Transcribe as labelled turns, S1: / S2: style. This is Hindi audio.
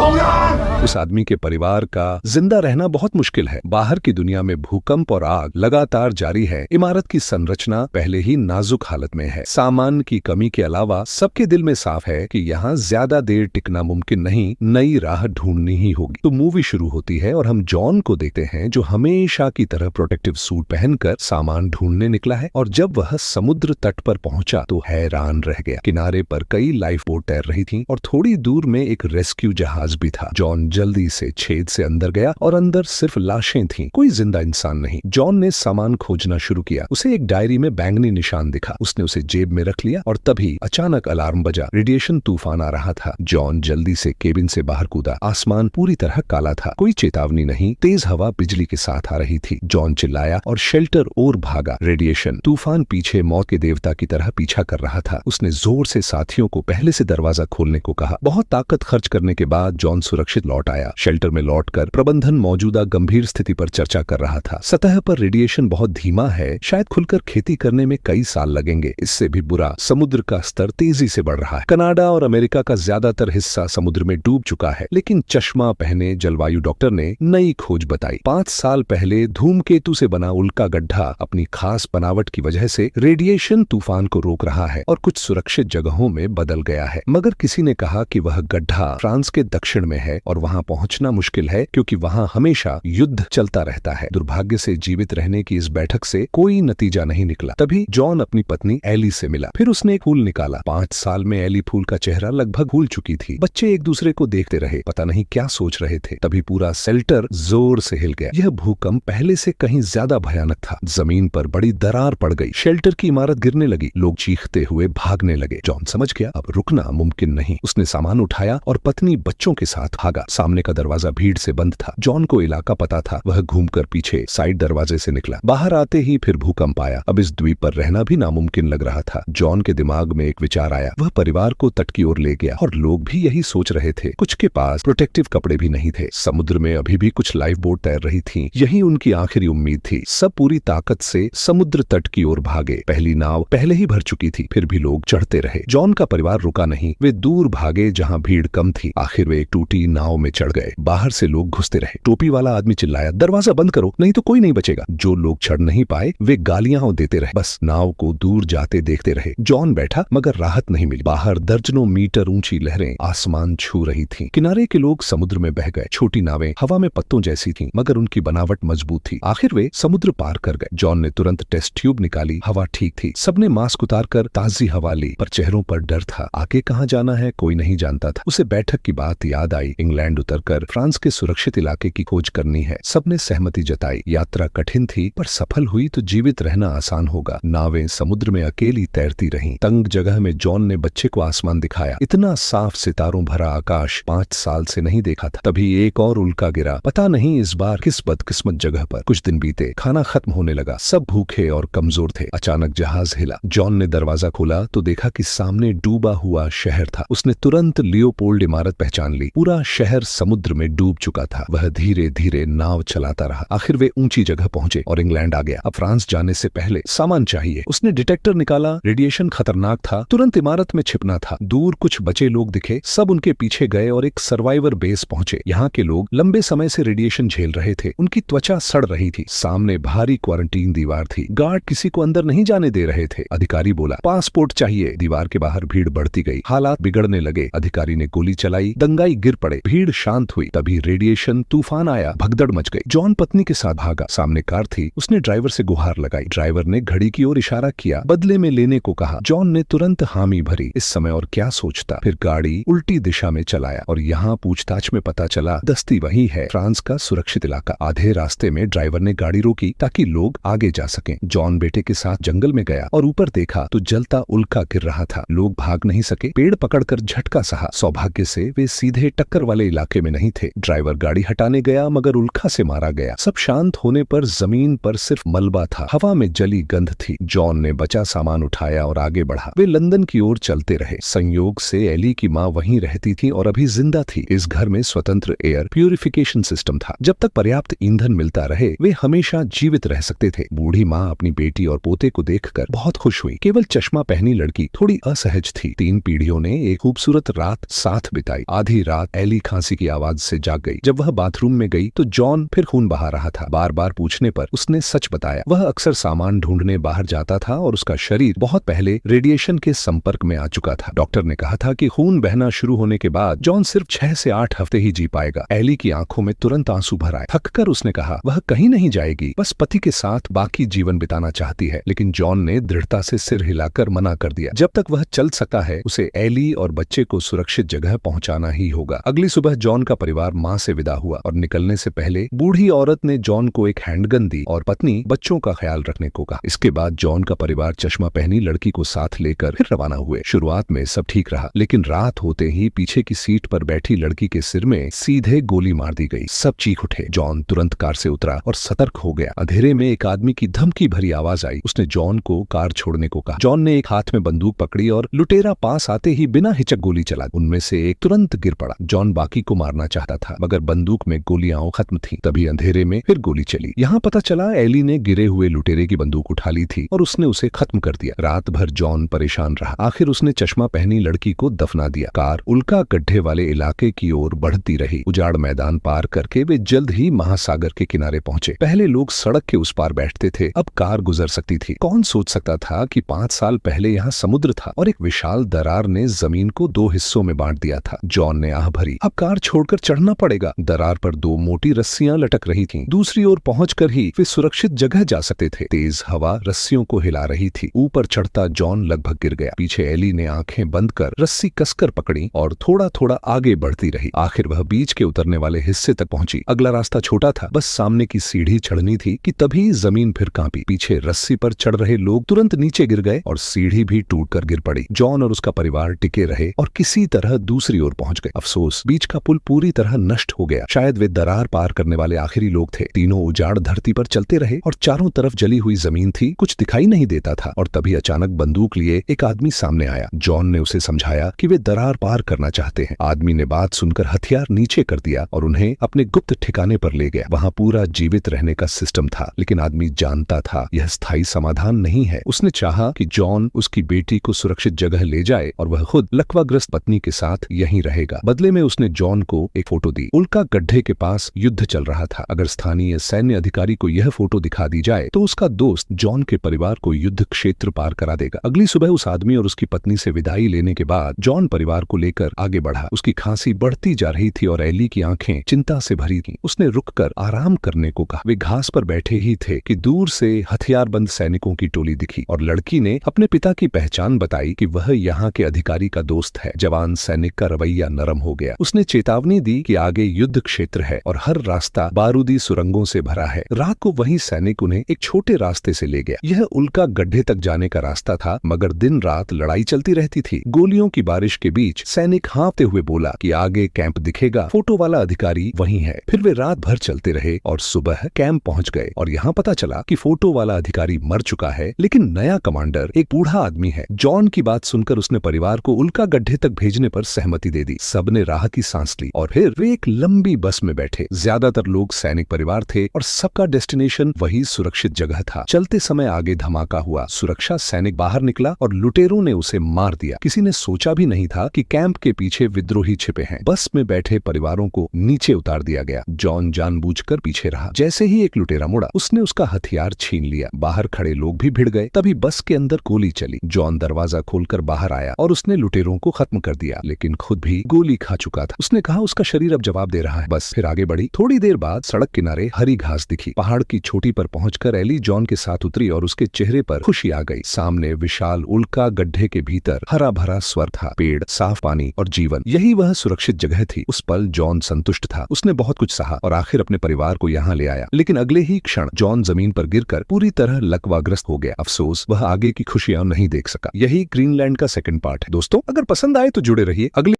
S1: उस आदमी के परिवार का जिंदा रहना बहुत मुश्किल है। बाहर की दुनिया में भूकंप और आग लगातार जारी है। इमारत की संरचना पहले ही नाजुक हालत में है। सामान की कमी के अलावा सबके दिल में साफ है कि यहाँ ज्यादा देर टिकना मुमकिन नहीं, नई राह ढूंढनी ही होगी। तो मूवी शुरू होती है और हम जॉन को देखते हैं जो हमेशा की तरह प्रोटेक्टिव सूट पहनकर सामान ढूंढने निकला है। और जब वह समुद्र तट पर पहुंचा तो हैरान रह गया। किनारे पर कई लाइफ बोट तैर रही थीं और थोड़ी दूर में एक रेस्क्यू जहाज भी था। जॉन जल्दी से छेद से अंदर गया और अंदर सिर्फ लाशें थीं, कोई जिंदा इंसान नहीं। जॉन ने सामान खोजना शुरू किया। उसे एक डायरी में बैंगनी निशान दिखा। उसने उसे जेब में रख लिया और तभी अचानक अलार्म बजा। रेडिएशन तूफान आ रहा था। जॉन जल्दी से केबिन से बाहर कूदा। आसमान पूरी तरह काला था, कोई चेतावनी नहीं। तेज हवा बिजली के साथ आ रही थी। जॉन चिल्लाया और शेल्टर ओर भागा। रेडिएशन तूफान पीछे मौत के देवता की तरह पीछा कर रहा था। उसने जोर से साथियों को पहले से दरवाजा खोलने को कहा। बहुत ताकत खर्च करने के बाद जॉन सुरक्षित लौट आया। शेल्टर में लौटकर प्रबंधन मौजूदा गंभीर स्थिति पर चर्चा कर रहा था। सतह पर रेडिएशन बहुत धीमा है, शायद खुलकर खेती करने में कई साल लगेंगे। इससे भी बुरा, समुद्र का स्तर तेजी से बढ़ रहा है। कनाडा और अमेरिका का ज्यादातर हिस्सा समुद्र में डूब चुका है। लेकिन चश्मा पहने जलवायु डॉक्टर ने नई खोज बताई। 5 साल पहले धूमकेतु से बना उल्का गड्ढा अपनी खास बनावट की वजह से रेडिएशन तूफान को रोक रहा है और कुछ सुरक्षित जगहों में बदल गया है। मगर किसी ने कहा कि वह गड्ढा फ्रांस के दक्षिण में है और वहां पहुंचना मुश्किल है क्योंकि वहां हमेशा युद्ध चलता रहता है। दुर्भाग्य से जीवित रहने की इस बैठक से कोई नतीजा नहीं निकला। तभी जॉन अपनी पत्नी एली से मिला। फिर उसने एक फूल निकाला। 5 साल में एली फूल का चेहरा लगभग भूल चुकी थी। बच्चे एक दूसरे को देखते रहे, पता नहीं क्या सोच रहे थे। तभी पूरा शेल्टर जोर से हिल गया। यह भूकंप पहले से कहीं ज्यादा भयानक था। जमीन पर बड़ी दरार पड़ गई। शेल्टर की इमारत गिरने लगी। लोग चीखते हुए भागने लगे। जॉन समझ गया अब रुकना मुमकिन नहीं। उसने सामान उठाया और पत्नी बच्चों के साथ भागा। सामने का दरवाजा भीड़ से बंद था। जॉन को इलाका पता था। वह घूमकर पीछे साइड दरवाजे से निकला। बाहर आते ही फिर भूकंप आया। अब इस द्वीप पर रहना भी नामुमकिन लग रहा था। जॉन के दिमाग में एक विचार आया। वह परिवार को तट की ओर ले गया और लोग भी यही सोच रहे थे। कुछ के पास प्रोटेक्टिव कपड़े भी नहीं थे। समुद्र में अभी भी कुछ लाइफ बोट तैर रही थी। यही उनकी आखिरी उम्मीद थी। सब पूरी ताकत से समुद्र तट की ओर भागे। पहली नाव पहले ही भर चुकी थी, फिर भी लोग चढ़ते रहे। जॉन का परिवार रुका नहीं। वे दूर भागे जहां भीड़ कम थी। आखिर वे एक टूटी नाव में चढ़ गए। बाहर से लोग घुसते रहे। टोपी वाला आदमी चिल्लाया, दरवाजा बंद करो नहीं तो कोई नहीं बचेगा। जो लोग चढ़ नहीं पाए वे गालियां देते रहे। बस नाव को दूर जाते देखते रहे। जॉन बैठा मगर राहत नहीं मिली। बाहर दर्जनों मीटर ऊंची लहरें आसमान छू रही थीं। किनारे के लोग समुद्र में बह गए। छोटी नावें हवा में पत्तों जैसी थीं, मगर उनकी बनावट मजबूत थी। आखिर वे समुद्र पार कर गए। जॉन ने तुरंत टेस्ट ट्यूब निकाली। हवा ठीक थी। सबने मास्क उतारकर ताजी हवा ली, पर चेहरों पर डर था। आगे कहाँ जाना है कोई नहीं जानता था। उसे बैठक की बात याद आई। इंग्लैंड उतरकर फ्रांस के सुरक्षित इलाके की खोज करनी है। सबने सहमति जताई। यात्रा कठिन थी पर सफल हुई तो जीवित रहना आसान होगा। नावें समुद्र में अकेली तैरती रहीं। तंग जगह में जॉन ने बच्चे को आसमान दिखाया। इतना साफ सितारों भरा आकाश 5 साल से नहीं देखा था। तभी एक और उल्का गिरा। पता नहीं इस बार किस बदकिस्मत जगह पर। कुछ दिन बीते। खाना खत्म होने लगा। सब भूखे और कमजोर थे। अचानक जहाज हिला। जॉन ने दरवाजा खोला तो देखा कि सामने डूबा हुआ शहर था। उसने तुरंत लियोपोल्ड इमारत पहचान ली। पूरा शहर समुद्र में डूब चुका था। वह धीरे धीरे नाव चलाता रहा। आखिर वे ऊंची जगह पहुंचे और इंग्लैंड आ गया। अब फ्रांस जाने से पहले सामान चाहिए। उसने डिटेक्टर निकाला। रेडिएशन खतरनाक था। तुरंत इमारत में छिपना था। दूर कुछ बचे लोग दिखे। सब उनके पीछे गए और एक सर्वाइवर बेस पहुंचे। यहाँ के लोग लंबे समय से रेडिएशन झेल रहे थे। उनकी त्वचा सड़ रही थी। सामने भारी क्वारंटीन दीवार थी। गार्ड किसी को अंदर नहीं जाने दे रहे थे। अधिकारी बोला, पासपोर्ट चाहिए। दीवार के बाहर भीड़ बढ़ती गई। हालात बिगड़ने लगे। अधिकारी ने गोली चलाई। दंगाई गिर पड़े। भीड़ शांत हुई। तभी रेडिएशन तूफान आया। भगदड़ मच गई। जॉन पत्नी के साथ भागा। सामने कार थी। उसने ड्राइवर से गुहार लगाई। ड्राइवर ने घड़ी की ओर इशारा किया। बदले में लेने को कहा। जॉन ने तुरंत हामी भरी। इस समय और क्या सोचता। फिर गाड़ी उल्टी दिशा में चलाया और यहाँ पूछताछ में पता चला दस्ती वही है। फ्रांस का सुरक्षित इलाका। आधे रास्ते में ड्राइवर ने गाड़ी रोकी ताकि लोग आगे जा सकें। जॉन बेटे के साथ जंगल में गया और ऊपर देखा तो जलता उल्का गिर रहा था। लोग भाग नहीं सके। पेड़ पकड़कर झटका सहा। सौभाग्य से वे सीधे टक्कर वाले इलाके में नहीं थे। ड्राइवर गाड़ी हटाने गया मगर उल्का से मारा गया। सब शांत होने पर जमीन पर सिर्फ मलबा था। हवा में जली गंध थी। जॉन ने बचा सामान उठाया और आगे बढ़ा। वे लंदन की ओर चलते रहे। संयोग से एली की माँ वहीं रहती थी और अभी जिंदा थी। इस घर में स्वतंत्र एयर प्यूरिफिकेशन सिस्टम था। जब तक पर्याप्त ईंधन मिलता रहे वे हमेशा जीवित रह सकते थे। बूढ़ी माँ अपनी बेटी और पोते को देखकर बहुत खुश हुई। केवल चश्मा पहनी लड़की थोड़ी असहज थी। 3 पीढ़ियों ने एक खूबसूरत रात साथ बिताई। आधी रात एली खांसी किसी की आवाज से जाग गई। जब वह बाथरूम में गई तो जॉन फिर खून बहा रहा था। बार बार पूछने पर उसने सच बताया। वह अक्सर सामान ढूंढने बाहर जाता था और उसका शरीर बहुत पहले रेडिएशन के संपर्क में आ चुका था। डॉक्टर ने कहा था कि खून बहना शुरू होने के बाद जॉन सिर्फ 6 से 8 हफ्ते ही जी पाएगा। एली की आंखों में तुरंत आंसू भर आए। थककर उसने कहा वह कहीं नहीं जाएगी, बस पति के साथ बाकी जीवन बिताना चाहती है। लेकिन जॉन ने दृढ़ता से सिर हिलाकर मना कर दिया। जब तक वह चल सकता है उसे एली और बच्चे को सुरक्षित जगह पहुंचाना ही होगा। अगली सुबह जॉन का परिवार मां से विदा हुआ और निकलने से पहले बूढ़ी औरत ने जॉन को एक हैंडगन दी और पत्नी बच्चों का ख्याल रखने को कहा। इसके बाद जॉन का परिवार चश्मा पहनी लड़की को साथ लेकर फिर रवाना हुए। शुरुआत में सब ठीक रहा, लेकिन रात होते ही पीछे की सीट पर बैठी लड़की के सिर में सीधे गोली मार दी गई। सब चीख उठे। जॉन तुरंत कार से उतरा और सतर्क हो गया। अंधेरे में एक आदमी की धमकी भरी आवाज आई। उसने जॉन को कार छोड़ने को कहा। जॉन ने एक हाथ में बंदूक पकड़ी और लुटेरा पास आते ही बिना हिचक गोली चला। उनमें से एक तुरंत गिर पड़ा। जॉन बाकी को मारना चाहता था मगर बंदूक में गोलियां खत्म थीं। तभी अंधेरे में फिर गोली चली। यहाँ पता चला एली ने गिरे हुए लुटेरे की बंदूक उठा ली थी और उसने उसे खत्म कर दिया। रात भर जॉन परेशान रहा। आखिर उसने चश्मा पहनी लड़की को दफना दिया। कार उल्का गड्ढे वाले इलाके की ओर बढ़ती रही। उजाड़ मैदान पार करके वे जल्द ही महासागर के किनारे पहुंचे। पहले लोग सड़क के उस पार बैठते थे, अब कार गुजर सकती थी। कौन सोच सकता था कि 5 साल पहले यहाँ समुद्र था और एक विशाल दरार ने जमीन को 2 हिस्सों में बांट दिया था। जॉन ने आह भरी। अब कार छोड़कर चढ़ना पड़ेगा। दरार पर 2 मोटी रस्सियां लटक रही थीं। दूसरी ओर पहुंचकर ही वे सुरक्षित जगह जा सकते थे। तेज हवा रस्सियों को हिला रही थी। ऊपर चढ़ता जॉन लगभग गिर गया। पीछे एली ने आंखें बंद कर रस्सी कसकर पकड़ी और थोड़ा थोड़ा आगे बढ़ती रही। आखिर वह बीच के उतरने वाले हिस्से तक पहुंची। अगला रास्ता छोटा था, बस सामने की सीढ़ी चढ़नी थी कि तभी जमीन फिर कांपी। पीछे रस्सी पर चढ़ रहे लोग तुरंत नीचे गिर गए और सीढ़ी भी टूटकर गिर पड़ी। जॉन और उसका परिवार टिके रहे और किसी तरह दूसरी ओर पहुंच गए। अफसोस, बीच का पुल पूरी तरह नष्ट हो गया। शायद वे दरार पार करने वाले आखिरी लोग थे। तीनों उजाड़ धरती पर चलते रहे और चारों तरफ जली हुई जमीन थी। कुछ दिखाई नहीं देता था और तभी अचानक बंदूक लिए एक आदमी सामने आया। जॉन ने उसे समझाया कि वे दरार पार करना चाहते हैं। आदमी ने बात सुनकर हथियार नीचे कर दिया और उन्हें अपने गुप्त ठिकाने पर ले गया। वहां पूरा जीवित रहने का सिस्टम था, लेकिन आदमी जानता था यह स्थायी समाधान नहीं है। उसने चाहा कि जॉन उसकी बेटी को सुरक्षित जगह ले जाए और वह खुद लकवाग्रस्त पत्नी के साथ यहीं रहेगा। बदले में उसने जॉन को एक फोटो दी। उल्का गड्ढे के पास युद्ध चल रहा था। अगर स्थानीय सैन्य अधिकारी को यह फोटो दिखा दी जाए तो उसका दोस्त जॉन के परिवार को युद्ध क्षेत्र पार करा देगा। अगली सुबह उस आदमी और उसकी पत्नी से विदाई लेने के बाद जॉन परिवार को लेकर आगे बढ़ा। उसकी खांसी बढ़ती जा रही थी और एली की आंखें चिंता से भरी थीं। उसने रुककर आराम करने को कहा। वे घास पर बैठे ही थे कि दूर से हथियारबंद सैनिकों की टोली दिखी और लड़की ने अपने पिता की पहचान बताई कि वह यहाँ के अधिकारी का दोस्त है। जवान सैनिक का रवैया नरम हो गया। उसने चेतावनी दी कि आगे युद्ध क्षेत्र है और हर रास्ता बारूदी सुरंगों से भरा है। रात को वही सैनिक उन्हें एक छोटे रास्ते से ले गया। यह उल्का गड्ढे तक जाने का रास्ता था, मगर दिन रात लड़ाई चलती रहती थी। गोलियों की बारिश के बीच सैनिक हाँफते हुए बोला कि आगे कैंप दिखेगा, फोटो वाला अधिकारी वहीं है। फिर वे रात भर चलते रहे और सुबह कैंप पहुंच गए और यहाँ पता चला कि फोटो वाला अधिकारी मर चुका है, लेकिन नया कमांडर एक बूढ़ा आदमी है। जॉन की बात सुनकर उसने परिवार को उल्का गड्ढे तक भेजने पर सहमति दे दी। सबने राहत की सांस ली और फिर वे एक लंबी बस में बैठे। ज्यादातर लोग सैनिक परिवार थे और सबका डेस्टिनेशन वही सुरक्षित जगह था। चलते समय आगे धमाका हुआ। सुरक्षा सैनिक बाहर निकला और लुटेरों ने उसे मार दिया। किसी ने सोचा भी नहीं था कि कैंप के पीछे विद्रोही छिपे हैं। बस में बैठे परिवारों को नीचे उतार दिया गया। जॉन जानबूझकर पीछे रहा। जैसे ही एक लुटेरा मुड़ा, उसने उसका हथियार छीन लिया। बाहर खड़े लोग भी भिड़ गए। तभी बस के अंदर गोली चली। जॉन दरवाजा खोलकर बाहर आया और उसने लुटेरों को खत्म कर दिया, लेकिन खुद भी गोली खा चुका था। उसने कहा उसका शरीर अब जवाब दे रहा है। बस फिर आगे बढ़ी। थोड़ी देर बाद सड़क किनारे हरी घास दिखी। पहाड़ की चोटी पर पहुंचकर एली जॉन के साथ उतरी और उसके चेहरे पर खुशी आ गई। सामने विशाल उल्का गड्ढे के भीतर हरा भरा स्वर था, पेड़, साफ पानी और जीवन। यही वह सुरक्षित जगह थी। उस पल जॉन संतुष्ट था। उसने बहुत कुछ सहा और आखिर अपने परिवार को यहाँ ले आया। लेकिन अगले ही क्षण जॉन जमीन पर गिरकर पूरी तरह लकवाग्रस्त हो गया। अफसोस, वह आगे की खुशियां नहीं देख सका। यही ग्रीनलैंड का सेकंड पार्ट है। दोस्तों, अगर पसंद आए तो जुड़े रहिए। अगले